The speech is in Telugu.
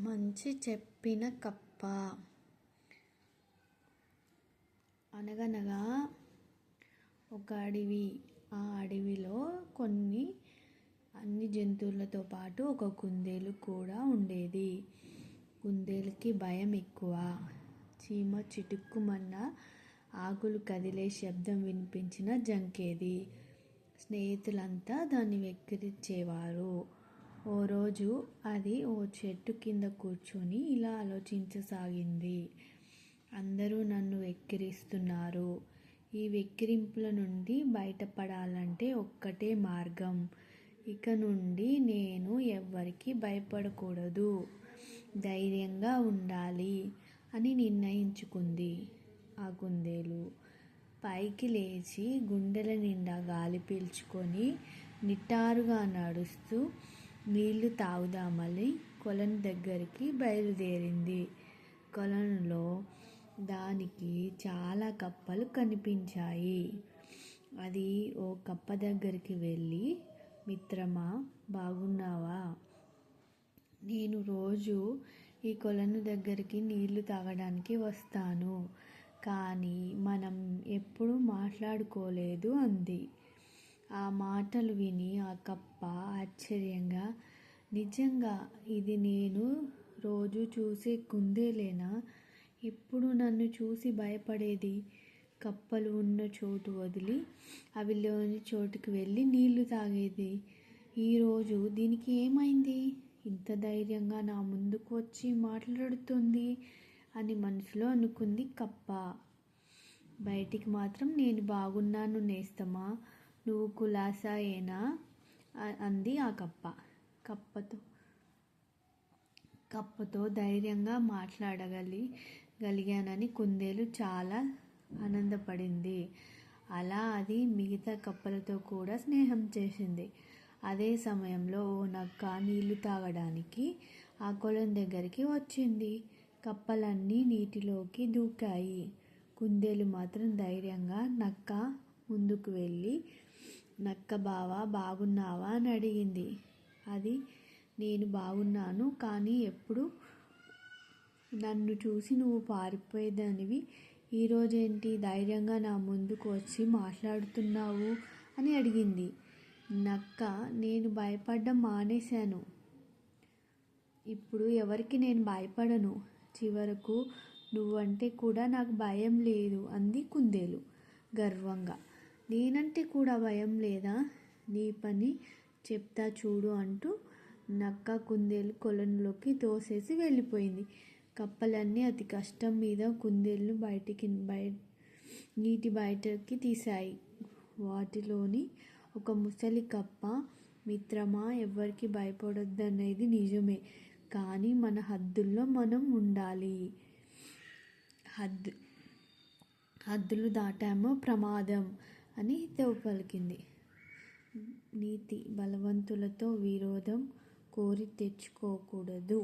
మంచి చెప్పిన కప్ప. అనగనగా ఒక అడవి. ఆ అడవిలో అన్ని జంతువులతో పాటు ఒక కుందేలు కూడా ఉండేది. కుందేలుకి భయం ఎక్కువ. చీమ చిటుక్కుమన్న ఆకులు కదిలే శబ్దం వినిపించిన జంకేది. స్నేహితులంతా దాన్ని వెక్కిరించేవారు. ఓ రోజు అది ఓ చెట్టు కింద కూర్చొని ఇలా ఆలోచించసాగింది. అందరూ నన్ను వెక్కిరిస్తున్నారు. ఈ వెక్కిరింపుల నుండి బయటపడాలంటే ఒక్కటే మార్గం. ఇక నుండి నేను ఎవ్వరికీ భయపడకూడదు, ధైర్యంగా ఉండాలి అని నిర్ణయించుకుంది. ఆ కుందేలు పైకి లేచి గుండెల నిండా గాలి పీల్చుకొని నిటారుగా నడుస్తూ నీళ్లు తాగుదామని కొలను దగ్గరికి బయలుదేరింది. కొలనులో దానికి చాలా కప్పలు కనిపించాయి. అది ఓ కప్ప దగ్గరికి వెళ్ళి, మిత్రమా, బాగున్నావా? నేను రోజు ఈ కొలను దగ్గరికి నీళ్లు తాగడానికి వస్తాను, కానీ మనం ఎప్పుడూ మాట్లాడుకోలేదు అంది. ఆ మాటలు విని ఆ కప్ప ఆశ్చర్యంగా, నిజంగా ఇది నేను రోజు చూసే కుందేలేనా? ఎప్పుడు నన్ను చూసి భయపడేది, కప్పలు ఉన్న చోటు వదిలి అవి లేని చోటుకి వెళ్ళి నీళ్లు తాగేది. ఈరోజు దీనికి ఏమైంది? ఇంత ధైర్యంగా నా ముందుకు వచ్చి మాట్లాడుతుంది అని మనసులో అనుకుంది కప్ప. బయటికి మాత్రం నేను బాగున్నాను నేస్తమా, నువ్వు కులాసాయేనా అంది ఆ కప్ప. కప్పతో ధైర్యంగా మాట్లాడగలిగానని కుందేలు చాలా ఆనందపడింది. అలా అది మిగతా కప్పలతో కూడా స్నేహం చేసింది. అదే సమయంలో ఓ నక్క నీళ్లు తాగడానికి ఆ కొలను దగ్గరికి వచ్చింది. కప్పలన్నీ నీటిలోకి దూకాయి. కుందేలు మాత్రం ధైర్యంగా నక్క ముందుకు వెళ్ళి, నక్క బావా, బాగున్నావా అని అడిగింది. అది, నేను బాగున్నాను, కానీ ఎప్పుడు నన్ను చూసి నువ్వు పారిపోయేదానివి, ఈరోజేంటి ధైర్యంగా నా ముందుకు వచ్చి మాట్లాడుతున్నావు అని అడిగింది. నక్క, నేను భయపడడం మానేశాను. ఇప్పుడు ఎవరికి నేను భయపడను. చివరకు నువ్వంటే కూడా నాకు భయం లేదు అంది కుందేలు గర్వంగా. నేనంటే కూడా భయం లేదా? నీ పని చెప్తా చూడు అంటూ నక్క కుందేలు కొలనులోకి తోసేసి వెళ్ళిపోయింది. కప్పలన్నీ అతి కష్టం మీద కుందేలును నీటి బయటకి తీశాయి. వాటిలోని ఒక ముసలి కప్ప, మిత్రమా, ఎవ్వరికి భయపడొద్దనేది నిజమే, కానీ మన హద్దుల్లో మనం ఉండాలి. హద్దులు దాటామో ప్రమాదం అని హితవు పలికింది. నీతి: బలవంతులతో విరోధం కోరి తెచ్చుకోకూడదు.